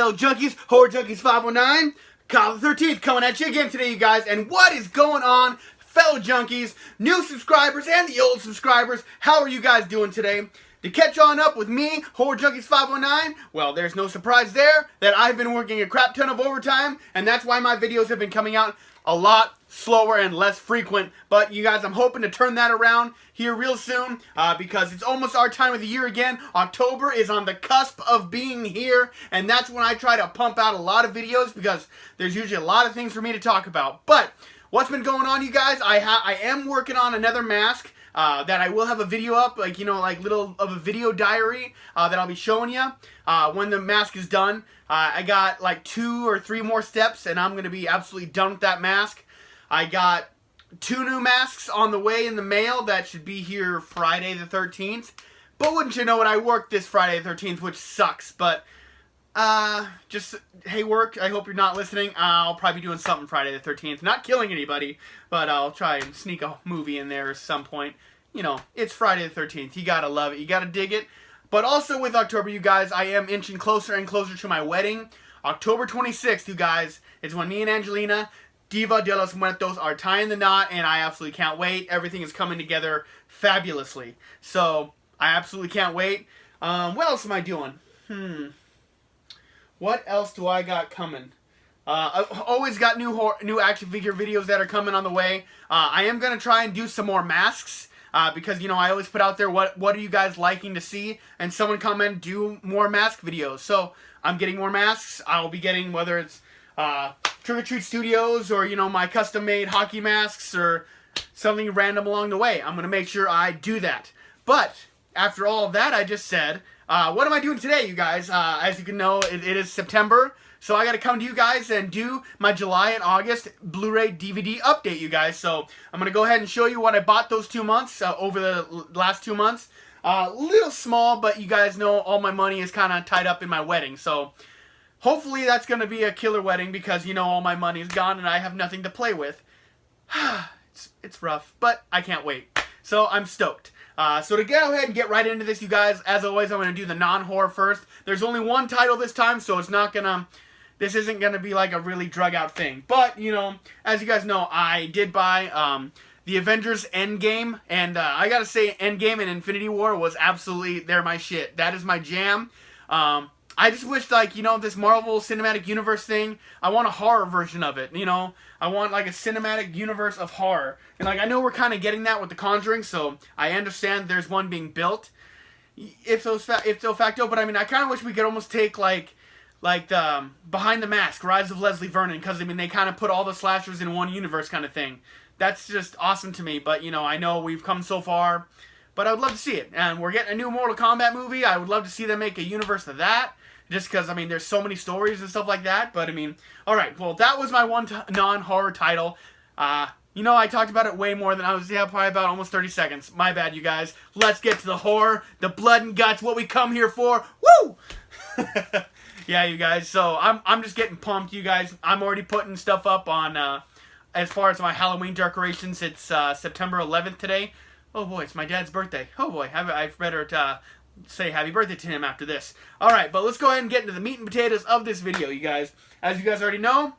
fellow junkies, Horror Junkies 519, Kyle the 13th coming at you again today, you guys. And what is going on, fellow junkies, new subscribers, and the old subscribers? How are you guys doing today? To catch on up with me, Horror Junkies 519, well, there's no surprise there that I've been working a crap ton of overtime, and that's why my videos have been coming out a lot slower and less frequent. But you guys, I'm hoping to turn that around here real soon because it's almost our time of the year again. October is on the cusp of being here, and that's when I try to pump out a lot of videos because there's usually a lot of things for me to talk about. But what's been going on, you guys? I am working on another mask that I will have a video up, like, you know, like little of a video diary that I'll be showing you when the mask is done. I got like 2 or 3 more steps and I'm going to be absolutely done with that mask. I got 2 new masks on the way in the mail that should be here Friday the 13th. But wouldn't you know it, I worked this Friday the 13th, which sucks. But just, hey work, I hope you're not listening. I'll probably be doing something Friday the 13th. Not killing anybody, but I'll try and sneak a movie in there at some point. You know, it's Friday the 13th. You gotta love it. You gotta dig it. But also with October, you guys, I am inching closer and closer to my wedding. October 26th, you guys, is when me and Angelina, Diva de los Muertos, are tying the knot, and I absolutely can't wait. Everything is coming together fabulously. So, I absolutely can't wait. What else am I doing? What else do I got coming? I've always got new action figure videos that are coming on the way. I am going to try and do some more masks. Because, you know, I always put out there, what are you guys liking to see? And someone comment, do more mask videos. So, I'm getting more masks. I'll be getting, whether it's Trick or Treat Studios or, you know, my custom-made hockey masks or something random along the way. I'm going to make sure I do that. But, after all of that I just said, what am I doing today, you guys? As you can know, it is September. So I got to come to you guys and do my July and August Blu-ray DVD update, you guys. So I'm going to go ahead and show you what I bought those 2 months, over the last 2 months. Little small, but you guys know all my money is kind of tied up in my wedding. So hopefully that's going to be a killer wedding because, you know, all my money is gone and I have nothing to play with. It's rough, but I can't wait. So I'm stoked. So to go ahead and get right into this, you guys, as always, I'm going to do the non-horror first. There's only one title this time, so it's not going to... This isn't going to be like a really drug-out thing. But, you know, as you guys know, I did buy the Avengers Endgame. And I got to say, Endgame and Infinity War was absolutely, they're my shit. That is my jam. I just wish, like, you know, this Marvel Cinematic Universe thing, I want a horror version of it, you know? I want, like, a cinematic universe of horror. And, like, I know we're kind of getting that with The Conjuring, so I understand there's one being built. If so facto, but, I mean, I kind of wish we could almost take, like the Behind the Mask, Rise of Leslie Vernon, because, I mean, they kind of put all the slashers in one universe kind of thing. That's just awesome to me, but, you know, I know we've come so far, but I would love to see it. And we're getting a new Mortal Kombat movie. I would love to see them make a universe of that, just because, I mean, there's so many stories and stuff like that, but, I mean, alright, well, that was my one non-horror title. You know, I talked about it way more than I was, probably about almost 30 seconds. My bad, you guys. Let's get to the horror, the blood and guts, what we come here for. Woo! Yeah, you guys, so I'm just getting pumped, you guys. I'm already putting stuff up on, as far as my Halloween decorations. It's September 11th today. Oh boy, it's my dad's birthday. Oh boy, I better say happy birthday to him after this. Alright, but let's go ahead and get into the meat and potatoes of this video, you guys. As you guys already know,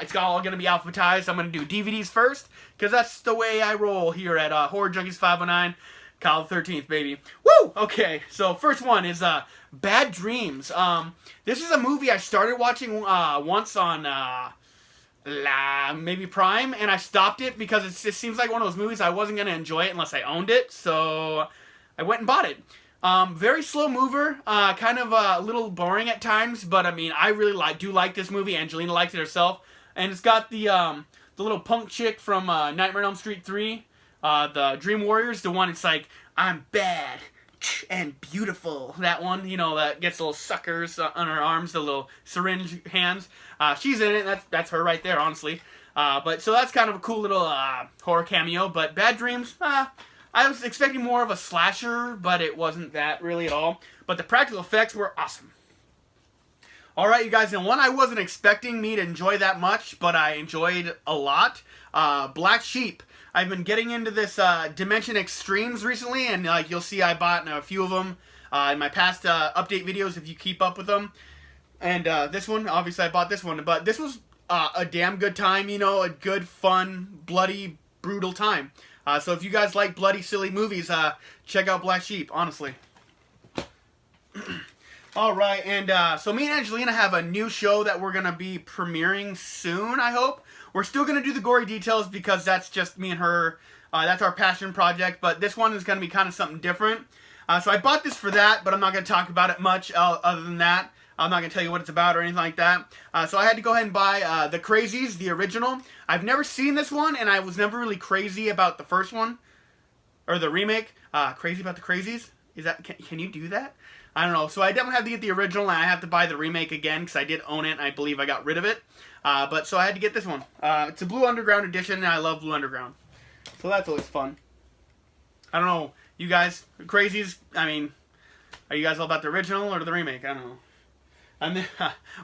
it's all going to be alphabetized. I'm going to do DVDs first, because that's the way I roll here at Horror Junkies 519. Kyle the 13th, baby. Woo! Okay, so first one is Bad Dreams. This is a movie I started watching once on maybe Prime, and I stopped it because it just seems like one of those movies I wasn't going to enjoy it unless I owned it, so I went and bought it. Very slow mover, kind of a little boring at times, but I mean, I really do like this movie. Angelina liked it herself, and it's got the little punk chick from Nightmare on Elm Street 3. The Dream Warriors, the one it's like, I'm bad and beautiful. That one, you know, that gets little suckers on her arms, the little syringe hands. She's in it. That's her right there, honestly. But so that's kind of a cool little horror cameo. But Bad Dreams, I was expecting more of a slasher, but it wasn't that really at all. But the practical effects were awesome. Alright, you guys, and one I wasn't expecting me to enjoy that much, but I enjoyed a lot. Black Sheep. I've been getting into this Dimension Extremes recently, and you'll see I bought a few of them in my past update videos if you keep up with them. And this one, obviously I bought this one, but this was a damn good time, you know, a good, fun, bloody, brutal time. So if you guys like bloody, silly movies, check out Black Sheep, honestly. Alright, and so me and Angelina have a new show that we're going to be premiering soon, I hope. We're still going to do the gory details because that's just me and her. That's our passion project, but this one is going to be kind of something different. So I bought this for that, but I'm not going to talk about it much other than that. I'm not going to tell you what it's about or anything like that. So I had to go ahead and buy The Crazies, the original. I've never seen this one, and I was never really crazy about the first one. Or the remake. Crazy about The Crazies? Is that, can you do that? I don't know. So I definitely have to get the original, and I have to buy the remake again, because I did own it, and I believe I got rid of it. But so I had to get this one. It's a Blue Underground edition, and I love Blue Underground. So that's always fun. I don't know. You guys, Crazies, I mean, are you guys all about the original or the remake? I don't know. And then,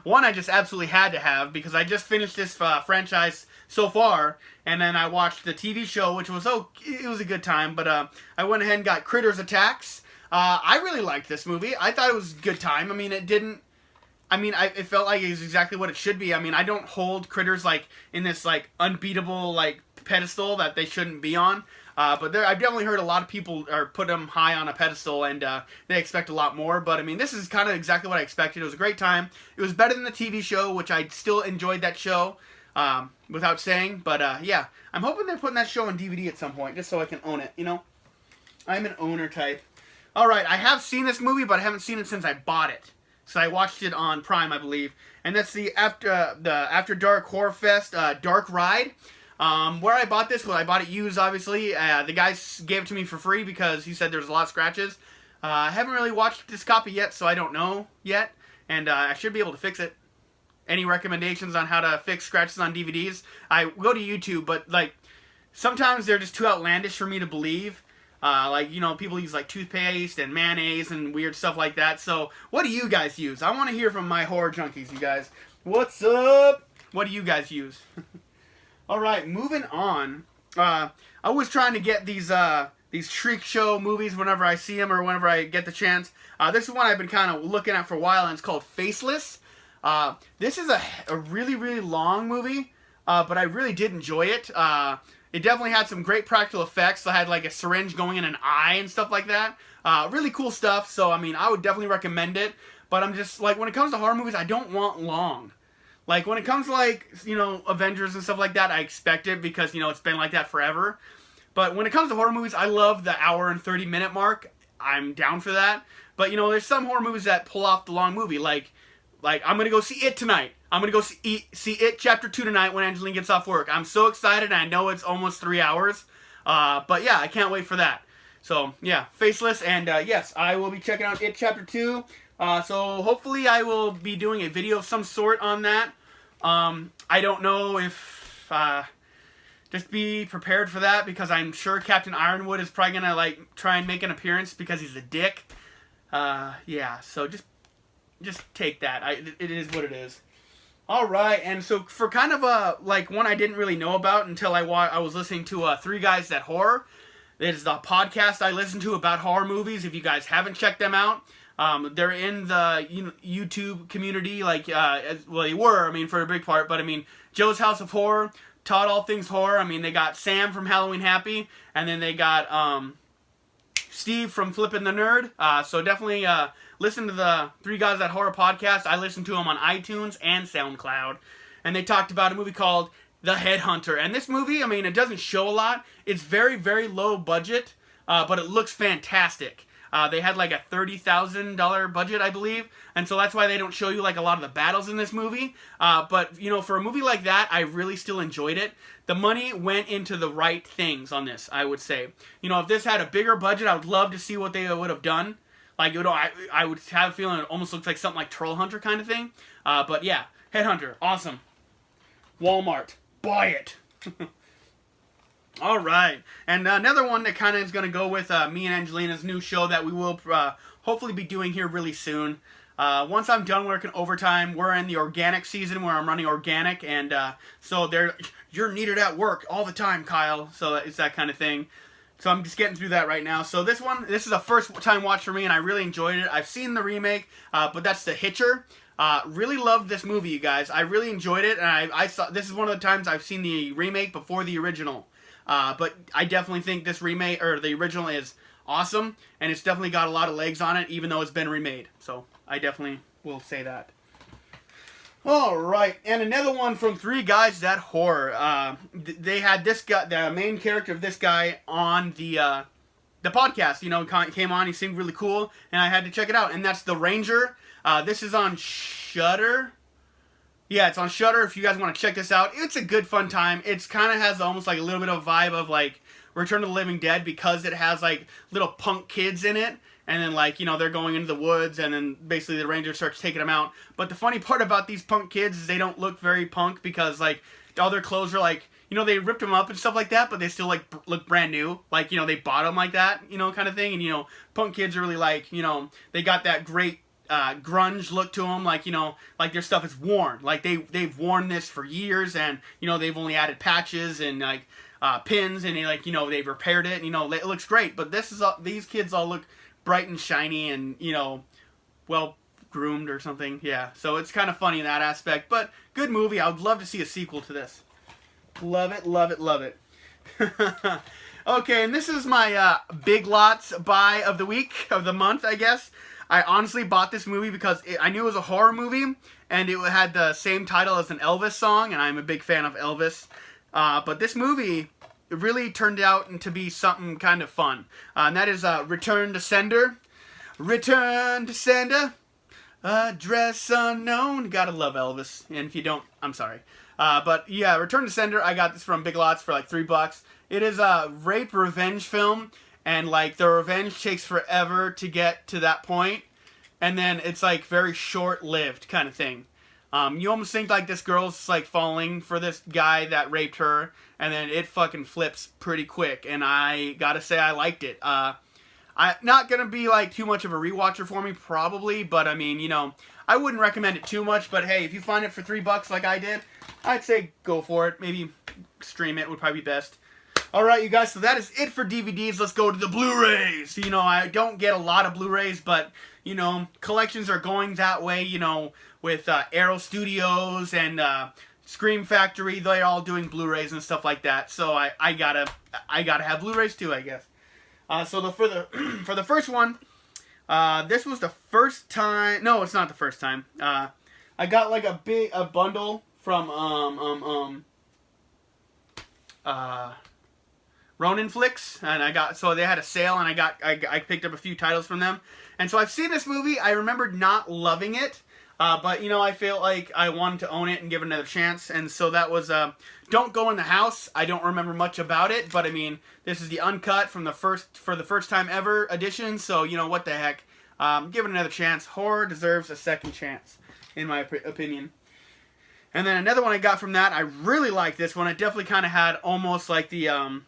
one I just absolutely had to have, because I just finished this franchise so far, and then I watched the TV show, which was, it was a good time, but I went ahead and got Critters Attacks. I really liked this movie. I thought it was a good time. I mean, it felt like it was exactly what it should be. I mean, I don't hold critters, like, in this, like, unbeatable, like, pedestal that they shouldn't be on. But I've definitely heard a lot of people put them high on a pedestal, and they expect a lot more. But, I mean, this is kind of exactly what I expected. It was a great time. It was better than the TV show, which I still enjoyed that show, without saying. But, yeah, I'm hoping they're putting that show on DVD at some point, just so I can own it, you know? I'm an owner type. Alright, I have seen this movie, but I haven't seen it since I bought it. So I watched it on Prime, I believe. And that's the After Dark Horror Fest Dark Ride. Where I bought this, well, I bought it used, obviously. The guy gave it to me for free because he said there's a lot of scratches. I haven't really watched this copy yet, so I don't know yet. And I should be able to fix it. Any recommendations on how to fix scratches on DVDs? I go to YouTube, but, like, sometimes they're just too outlandish for me to believe. Like, you know, people use, like, toothpaste and mayonnaise and weird stuff like that. So, what do you guys use? I want to hear from my horror junkies, you guys. What's up? What do you guys use? Alright, moving on. I was trying to get these Shriek Show movies whenever I see them or whenever I get the chance. This is one I've been kind of looking at for a while, and it's called Faceless. This is a really, really long movie, but I really did enjoy it. It definitely had some great practical effects. I had like a syringe going in an eye and stuff like that. Really cool stuff. So, I mean, I would definitely recommend it. But I'm just, like, when it comes to horror movies, I don't want long. Like, when it comes to, like, you know, Avengers and stuff like that, I expect it because, you know, it's been like that forever. But when it comes to horror movies, I love the hour and 30-minute mark. I'm down for that. But, you know, there's some horror movies that pull off the long movie. Like I'm going to go see It tonight. I'm going to go see It Chapter 2 tonight when Angelina gets off work. I'm so excited. I know it's almost 3 hours. But yeah, I can't wait for that. So, yeah, Faceless. And yes, I will be checking out It Chapter 2. So hopefully I will be doing a video of some sort on that. I don't know if... just be prepared for that because I'm sure Captain Ironwood is probably going to, like, try and make an appearance because he's a dick. Yeah, so just take that. It is what it is. Alright, and so for kind of a, like, one I didn't really know about until I was listening to Three Guys That Horror. It is the podcast I listen to about horror movies. If you guys haven't checked them out, they're in the YouTube community, like, well, they were, I mean, for a big part, but, I mean, Joe's House of Horror, Todd All Things Horror, I mean, they got Sam from Halloween Happy, and then they got, Steve from Flippin' the Nerd, so definitely, listen to the Three Guys That Horror podcast. I listen to them on iTunes and SoundCloud, and they talked about a movie called The Headhunter, and this movie, I mean, it doesn't show a lot, it's very, very low budget, but it looks fantastic. They had like a $30,000 budget, I believe, and so that's why they don't show you like a lot of the battles in this movie. But, you know, for a movie like that, I really still enjoyed it. The money went into the right things on this, I would say. You know, if this had a bigger budget, I would love to see what they would have done. Like, you know, I would have a feeling it almost looks like something like Troll Hunter kind of thing. But yeah, Headhunter, awesome. Walmart, buy it. Alright, and another one that kind of is going to go with me and Angelina's new show that we will hopefully be doing here really soon. Once I'm done working overtime, we're in the organic season where I'm running organic, and so you're needed at work all the time, Kyle, so it's that kind of thing. So I'm just getting through that right now. So this is a first time watch for me, and I really enjoyed it. I've seen the remake, but that's The Hitcher. Really loved this movie, you guys. I really enjoyed it, and I saw this is one of the times I've seen the remake before the original. But I definitely think this remake or the original is awesome, and it's definitely got a lot of legs on it, even though it's been remade. So I definitely will say that. All right, and another one from Three Guys That Horror. They had this guy, the main character of this guy, on the podcast. You know, came on. He seemed really cool, and I had to check it out. And that's The Ranger. This is on Shudder. Yeah, it's on Shudder. If you guys want to check this out, it's a good fun time. It's kind of has almost like a little bit of a vibe of like Return of the Living Dead, because it has like little punk kids in it. And then, like, you know, they're going into the woods, and then basically the ranger starts taking them out. But the funny part about these punk kids is they don't look very punk, because, like, all their clothes are, like, you know, they ripped them up and stuff like that, but they still, like, look brand new. Like, you know, they bought them like that, you know, kind of thing. And, you know, punk kids are really, like, you know, they got that great grunge look to them. Like, you know, like, their stuff is worn. Like, they've worn this for years, and, you know, they've only added patches and, like, pins, and, like, you know, they've repaired it, and, you know, it looks great. But this is these kids all look bright and shiny and, you know, well groomed or something. Yeah, so it's kind of funny in that aspect, but good movie. I would love to see a sequel to this. Love it, love it, love it. Okay, and this is my Big Lots buy of the week, of the month, I guess. I honestly bought this movie because I knew it was a horror movie, and it had the same title as an Elvis song, and I'm a big fan of Elvis. But this movie, it really turned out to be something kind of fun. And that is Return to Sender. Return to Sender. Address unknown. Gotta love Elvis. And if you don't, I'm sorry. But yeah, Return to Sender. I got this from Big Lots for like $3. It is a rape revenge film. And like the revenge takes forever to get to that point. And then it's like very short-lived kind of thing. You almost think like this girl's like falling for this guy that raped her, and then it fucking flips pretty quick, and I gotta say I liked it. I'm not gonna be like too much of a rewatcher for me, probably, but I mean, you know, I wouldn't recommend it too much, but hey, if you find it for $3 like I did, I'd say go for it. Maybe stream it would probably be best. Alright, you guys, so that is it for DVDs. Let's go to the Blu-rays. You know, I don't get a lot of Blu-rays, but, you know, collections are going that way, you know, with Arrow Studios and Scream Factory. They're all doing Blu-rays and stuff like that. So I gotta have Blu-rays too, I guess. So for the first one, this was the first time. No, it's not the first time. I got like a bundle from Ronin Flicks, and they had a sale, and I picked up a few titles from them. And so I've seen this movie. I remembered not loving it. But, you know, I feel like I wanted to own it and give it another chance. And so that was Don't Go in the House. I don't remember much about it. But, I mean, this is the uncut for the first time ever edition. So, you know, what the heck. Give it another chance. Horror deserves a second chance, in my opinion. And then another one I got from that, I really like this one. It definitely kind of had almost like the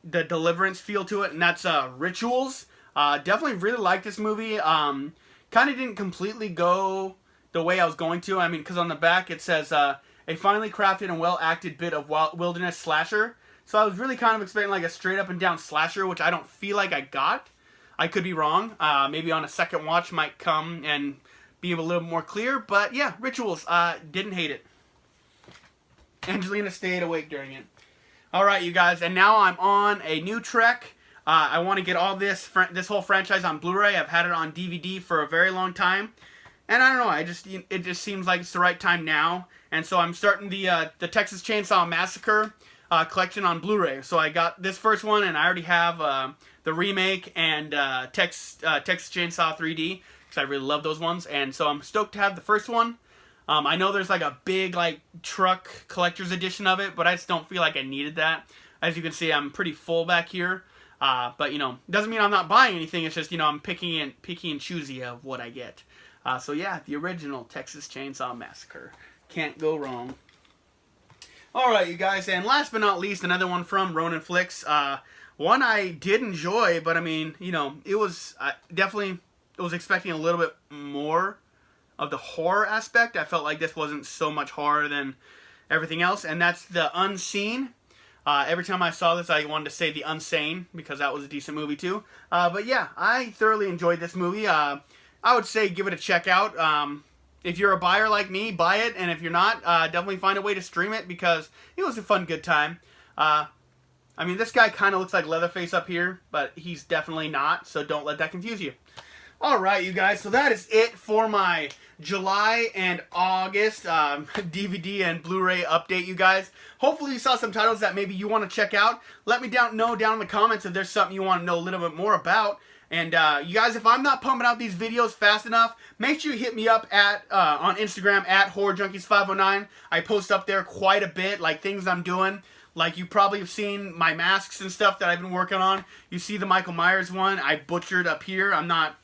Deliverance feel to it. And that's Rituals. Definitely really like this movie. Kind of didn't completely go the way I was going to. I mean, because on the back it says, a finely crafted and well-acted bit of wilderness slasher. So I was really kind of expecting like a straight up and down slasher, which I don't feel like I got. I could be wrong. Maybe on a second watch might come and be a little more clear. But yeah, Rituals. Didn't hate it. Angelina stayed awake during it. Alright, you guys. And now I'm on a new trek. I want to get all this whole franchise on Blu-ray. I've had it on DVD for a very long time. And I don't know, it just seems like it's the right time now. And so I'm starting the Texas Chainsaw Massacre collection on Blu-ray. So I got this first one, and I already have the remake and Texas Chainsaw 3D, because I really love those ones. And so I'm stoked to have the first one. I know there's like a big like truck collector's edition of it, but I just don't feel like I needed that. As you can see, I'm pretty full back here. But, you know, doesn't mean I'm not buying anything. It's just, you know, I'm picky and choosy of what I get. So, yeah, the original Texas Chainsaw Massacre. Can't go wrong. Alright, you guys, and last but not least, another one from Ronin Flicks. One I did enjoy, but, I mean, you know, it was definitely, I was expecting a little bit more of the horror aspect. I felt like this wasn't so much horror than everything else, and that's The Unseen. Every time I saw this, I wanted to say The Unsane, because that was a decent movie too. But yeah, I thoroughly enjoyed this movie. I would say give it a check out. if you're a buyer like me, buy it, and if you're not, definitely find a way to stream it because it was a fun, good time. I mean, this guy kind of looks like Leatherface up here, but he's definitely not, so don't let that confuse you. Alright, you guys, so that is it for my July and August DVD and Blu-ray update, you guys. Hopefully you saw some titles that maybe you want to check out. Let me know down in the comments if there's something you want to know a little bit more about. And you guys, if I'm not pumping out these videos fast enough, make sure you hit me up at on Instagram at HorrorJunkies509. I post up there quite a bit, like things I'm doing. Like you probably have seen my masks and stuff that I've been working on. You see the Michael Myers one I butchered up here. I'm not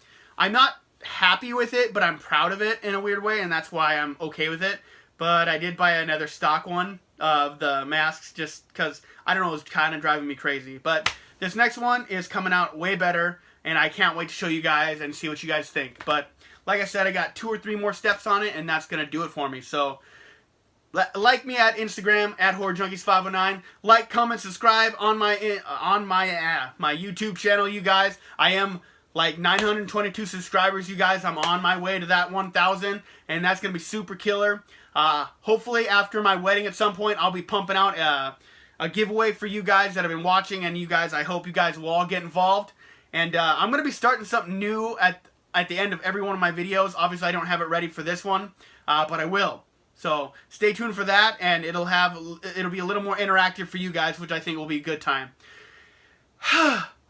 happy with it, but I'm proud of it in a weird way, and that's why I'm okay with it. But I did buy another stock one of the masks just because, I don't know, it was kind of driving me crazy. But this next one is coming out way better, and I can't wait to show you guys and see what you guys think. But like I said, I got 2 or 3 more steps on it, and that's going to do it for me. So like me at Instagram at HorrorJunkies509. Like, comment, subscribe on my YouTube channel, you guys. I am like 922 subscribers, you guys. I'm on my way to that 1,000, and that's gonna be super killer. Hopefully after my wedding at some point, I'll be pumping out a giveaway for you guys that have been watching, and you guys, I hope you guys will all get involved. And I'm gonna be starting something new at the end of every one of my videos. Obviously I don't have it ready for this one, but I will. So stay tuned for that, and it'll be a little more interactive for you guys, which I think will be a good time.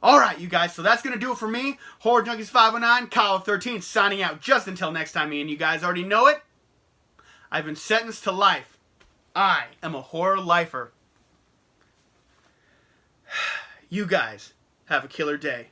Alright, you guys, so that's going to do it for me. Horror Junkies 509, Kyle 13, signing out just until next time. Me and you guys already know it. I've been sentenced to life. I am a horror lifer. You guys have a killer day.